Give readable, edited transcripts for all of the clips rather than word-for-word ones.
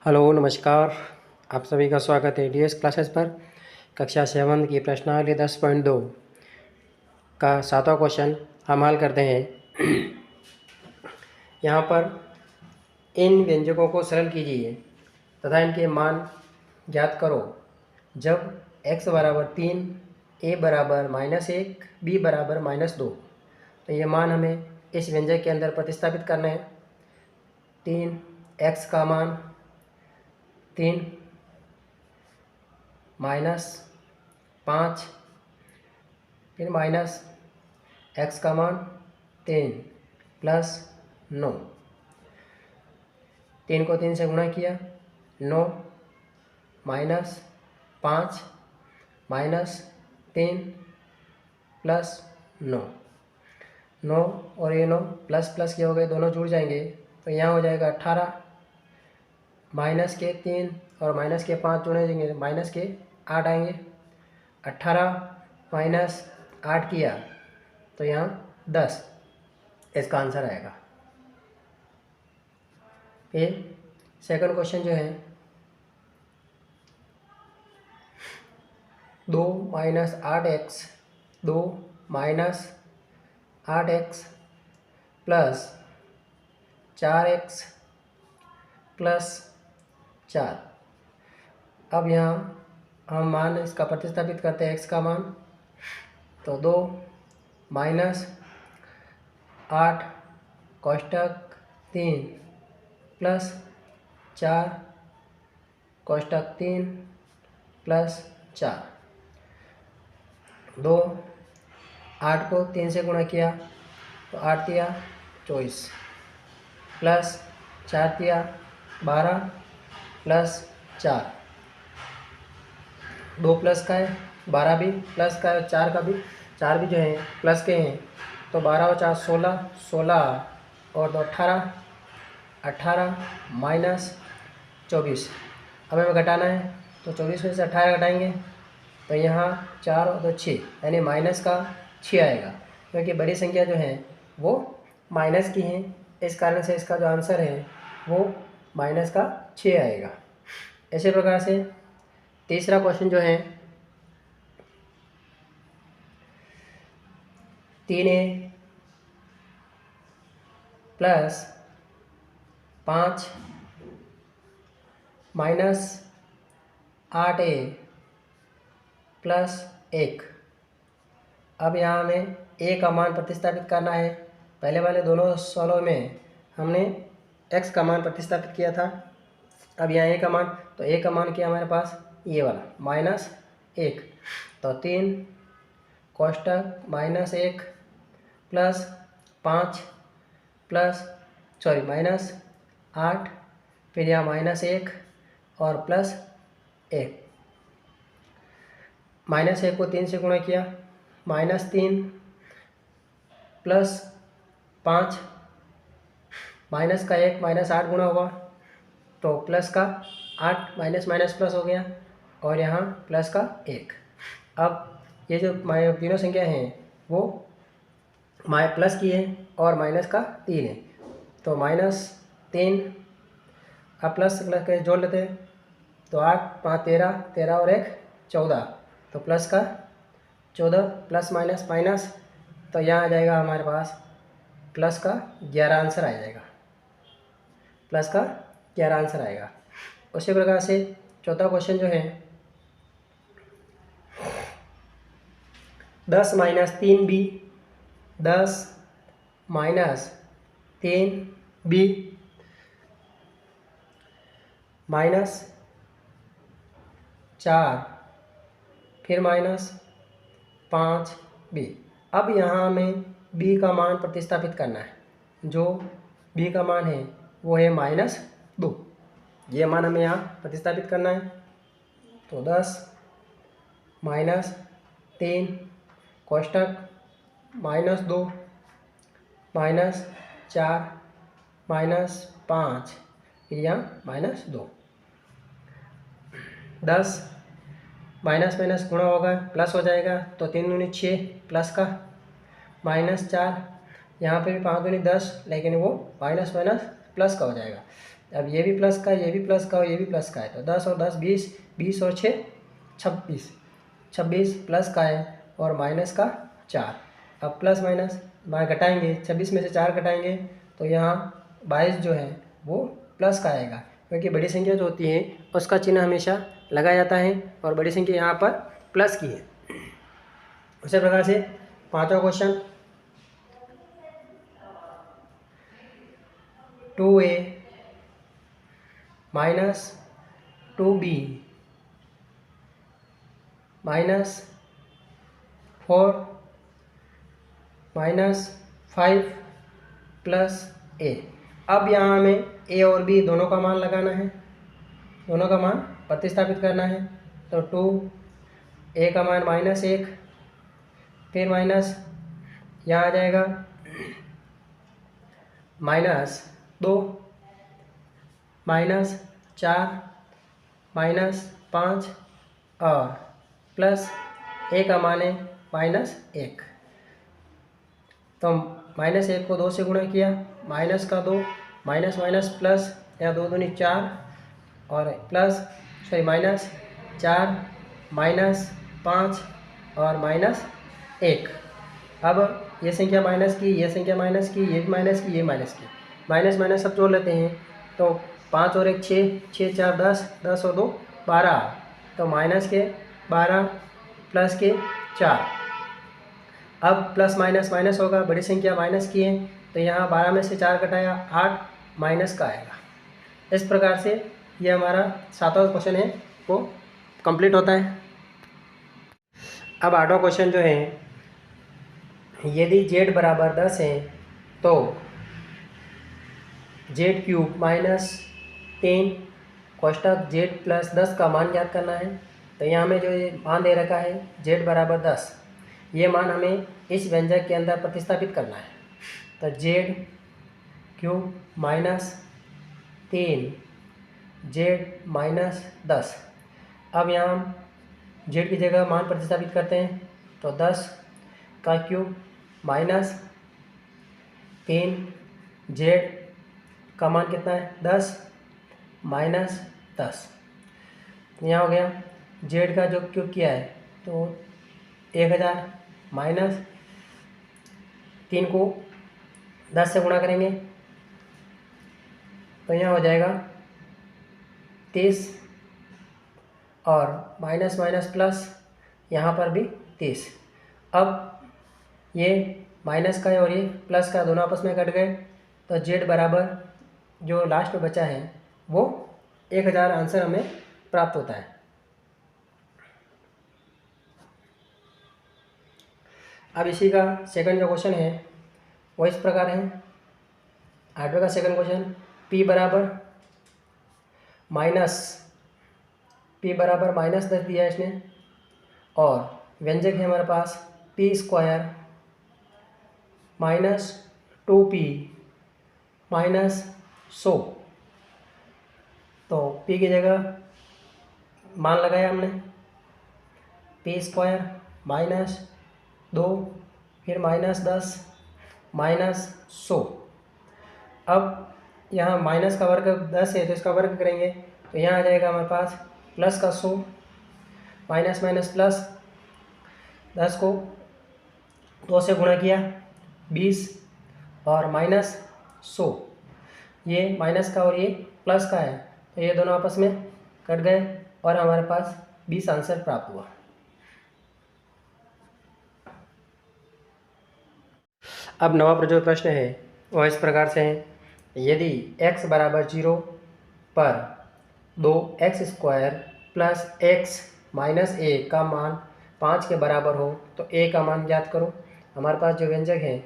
Hello नमस्कार। आप सभी का स्वागत है डीएस क्लासेस पर। कक्षा 7 की प्रश्नावली 10.2 का 7वां क्वेश्चन हम हल करते हैं। यहाँ पर इन व्यंजकों को सरल कीजिए तथा इनके मान ज्ञात करो जब x बराबर 3, a बराबर -1, b बराबर -2। तो ये मान हमें इस व्यंजक के अंदर प्रतिस्थापित करना है। 3x का मान 3 -5, फिर माइनस x का मान 3 प्लस 9। 3 को 3 से गुणा किया, 9 -5 -3 प्लस 9। 9 और ये 9 प्लस प्लस के हो गए, दोनों जुड़ जाएंगे तो यहाँ हो जाएगा 18। माइनस के 3 और माइनस के 5 जुड़े जाएंगे, माइनस के 8 आएंगे। 18 माइनस 8 किया तो यहाँ 10 इसका आंसर आएगा। फिर सेकंड क्वेश्चन जो है 2 - 8x 2 - 8x plus 4x plus 4। अब यहाँ हम मान इसका प्रतिस्थापित करते हैं x का मान, तो 2 -8 कोष्टक 3 प्लस 4 कोष्टक 3 प्लस 4। 2 8 को 3 से गुणा किया तो 8 दिया 24 प्लस 4 दिया 12 प्लस 4। 2 प्लस का है, 12 भी प्लस का है, 4 का भी, 4 भी जो है प्लस के हैं। तो 12 और 4 16, 16 और 2 18, 18 माइनस 24। अब हमें घटाना है तो 24 में से 18 घटाएंगे तो यहाँ 4 और 2 6, यानी माइनस का 6 आएगा, क्योंकि बड़ी संख्या जो है वो माइनस की है। इस कारण से इसका जो आंसर है वो माइनस का 6 आएगा। इसी प्रकार से तीसरा क्वेश्चन जो है 3a plus 5 minus 8a plus 1। अब यहाँ हमें a का मान प्रतिस्थापित करना है। पहले वाले दोनों सवालों में हमने x का मान प्रतिस्थापित किया था। अब यहाँ a का मान, तो a का मान क्या हमारे पास, ये वाला -1। तो 3 कोष्टक -1 प्लस 5 प्लस -8, फिर यहाँ -1 और प्लस 1। -1 को 3 से गुणा किया, -3 प्लस 5, माइनस का 1 -8 गुणा हुआ तो प्लस का 8, माइनस माइनस प्लस हो गया और यहाँ प्लस का 1। अब ये जो तीनों संख्या हैं वो प्लस की है और माइनस का 3 है, तो -3। अब प्लस प्लस के जोड़ लेते हैं तो 8 5 13, 13 और 1 14, तो प्लस का 14 प्लस माइनस माइनस, तो यहाँ आ जाएगा हमारे पास प्लस का 11 आंसर आ जाएगा। प्लस का 11 आंसर आएगा। उसी प्रकार से चौथा क्वेश्चन जो है 10 - 3b 10 - 3b -4 फिर -5b। अब यहाँ हमें b का मान प्रतिस्थापित करना है। जो b का मान है वो है -2। ये मान हमें यहाँ प्रतिस्थापित करना है। तो 10 - 3 कोष्टक -2 -4 -5, फिर यहाँ -2। 10 माइनस माइनस गुणा होगा, प्लस हो जाएगा, तो 3 दूनी 6 प्लस का -4, यहाँ पे भी 5 दूनी 10, लेकिन वो माइनस माइनस प्लस का हो जाएगा। अब ये भी प्लस का, ये भी प्लस का और ये भी प्लस का है, तो 10 और 10 20, 20 और 6 26, 26 प्लस का है और माइनस का 4। अब प्लस माइनस घटाएंगे, 26 में से 4 घटाएंगे तो यहाँ 22 जो है वो प्लस का आएगा, क्योंकि बड़ी संख्या जो होती है उसका चिन्ह हमेशा लगाया जाता है और बड़ी संख्या यहाँ पर प्लस की है। उसी प्रकार से पांचवा question, 2a minus 2b minus 4 minus 5 plus a। अब यहाँ हमें a और b दोनों का मान लगाना है, दोनों का मान प्रतिस्थापित करना है। तो 2a का मान -1, फिर माइनस यहाँ आ जाएगा -2 -4 -5 और प्लस a का मान है -1। तो -1 को 2 से गुणा किया, माइनस का 2, माइनस माइनस प्लस, या 2 दूनी 4 और प्लस -4 -5 और -1। अब ये संख्या माइनस की, ये संख्या माइनस की, ये भी माइनस की, ये माइनस की, माइनस माइनस सब जोड़ लेते हैं तो 5 और 1 6, 6 4 10, 10 और 2 12, तो माइनस के 12 प्लस के 4। अब प्लस माइनस माइनस होगा, बड़ी संख्या माइनस की है तो यहाँ 12 में से 4 घटाया 8 माइनस का आएगा। इस प्रकार से ये हमारा 7वां क्वेश्चन है वो कंप्लीट होता है। अब 8वां क्वेश्चन जो है, यदि z बराबर 10 है तो z³ माइनस 10 कोष्टक z प्लस 10 का मान ज्ञात करना है। तो यहाँ हमें जो ये मान दे रखा है z बराबर 10, ये मान हमें इस व्यंजक के अंदर प्रतिस्थापित करना है। तो z³ माइनस 3 z माइनस 10। अब यहाँ हम z की जगह मान प्रतिस्थापित करते हैं तो 10 का क्यूब माइनस 3 z का मान कितना है 10 माइनस 10। यहाँ हो गया z का जो क्यूब किया है तो 1000 माइनस 3 को 10 से गुणा करेंगे तो यहाँ हो जाएगा 30 और माइनस माइनस प्लस, यहाँ पर भी 30। अब ये माइनस का है और ये प्लस का दोनों आपस में कट गए तो z बराबर जो लास्ट में बचा है वो 1000 आंसर हमें प्राप्त होता है। अब इसी का सेकंड जो क्वेश्चन है वो इस प्रकार है। 8वें का सेकंड क्वेश्चन, p बराबर -10 दिया है इसने और व्यंजक है हमारे पास p² माइनस 2p माइनस 100। तो p की जगह मान लगाया हमने p² माइनस 2 फिर -10 माइनस 100। अब यहाँ माइनस का वर्ग 10 है तो इसका वर्ग करेंगे तो यहाँ आ जाएगा हमारे पास प्लस का 100 माइनस माइनस प्लस, 10 को 2 से गुणा किया 20 और माइनस 100। ये माइनस का और ये प्लस का है तो ये दोनों आपस में कट गए और हमारे पास 20 आंसर प्राप्त हुआ। अब 9वां जो प्रश्न है वह इस प्रकार से है, यदि x बराबर 0 पर 2x² plus x minus a का मान 5 के बराबर हो तो a का मान ज्ञात करो। हमारे पास जो व्यंजक है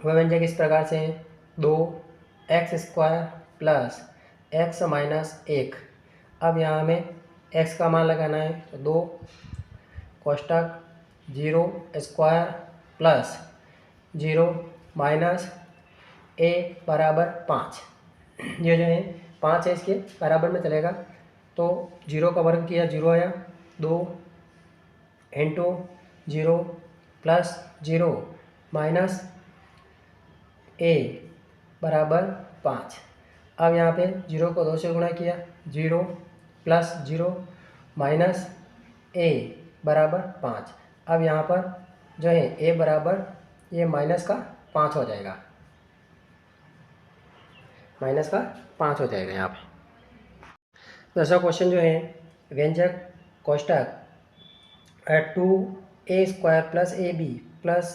वह व्यंजक इस प्रकार से है, 2x² प्लस x माइनस 1। अब यहाँ हमें x का मान लगाना है तो 2 कोष्टक 0² प्लस 0 माइनस a बराबर 5। ये जो है 5 है इसके बराबर में चलेगा तो 0 का वर्ग किया 0 आया, 2 इंटू 0 प्लस 0 माइनस a बराबर 5। अब यहाँ पे 0 को 2 से गुणा किया, 0 प्लस 0 माइनस a बराबर 5। अब यहाँ पर जो है a बराबर ये माइनस का 5 हो जाएगा, माइनस का 5 हो जाएगा यहाँ पे। दूसरा क्वेश्चन जो है व्यंजक कोष्टक 2a² plus ab plus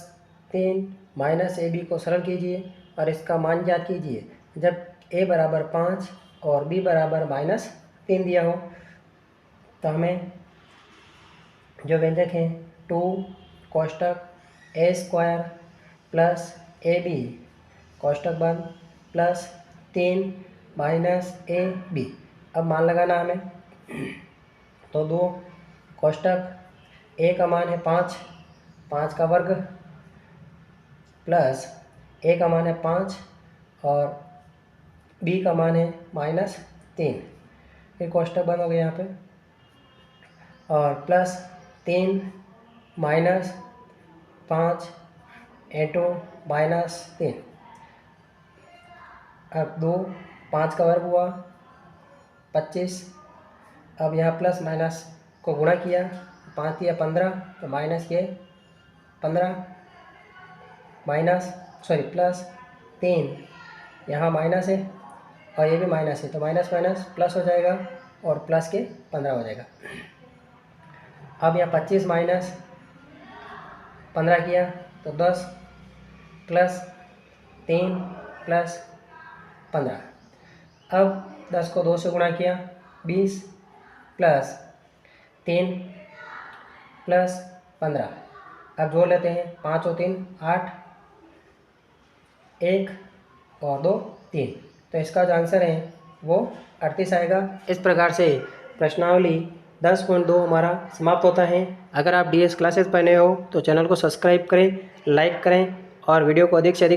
3 minus ab को सरल कीजिए और इसका मान ज्ञात कीजिए जब a बराबर 5 और b बराबर -3 दिया हो। तो हमें जो व्यंजक हैं 2 कोष्टक a² प्लस ab कोष्टक बंद प्लस 3 माइनस ab, अब मान लगाना हमें। तो 2 कोष्टक a का मान है 5, 5 का वर्ग प्लस a का मान है 5 और b का मान है -3, ये कोष्टक बंद हो गया यहाँ पे, और प्लस 3 माइनस 5 इंटू -3। अब 2 5 का वर्ग हुआ 25। अब यहाँ प्लस माइनस को गुणा किया, 5 या 15 तो माइनस ये 15 प्लस 3 यहाँ माइनस है और ये भी माइनस है, तो माइनस माइनस प्लस हो जाएगा और प्लस के 15 हो जाएगा। अब यहाँ 25 माइनस 15 किया तो 10 प्लस 3 प्लस 15। अब 10 को 2 से गुणा किया 20 प्लस 3 प्लस 15। अब जोड़ लेते हैं, 5 और 3 8, 1 और 2 3, तो इसका जो आंसर है वो 38 आएगा। इस प्रकार से प्रश्नावली 10.2 हमारा समाप्त होता है। अगर आप DS क्लासेस पर नए हो तो चैनल को सब्सक्राइब करें, लाइक करें और वीडियो को अधिक से अधिक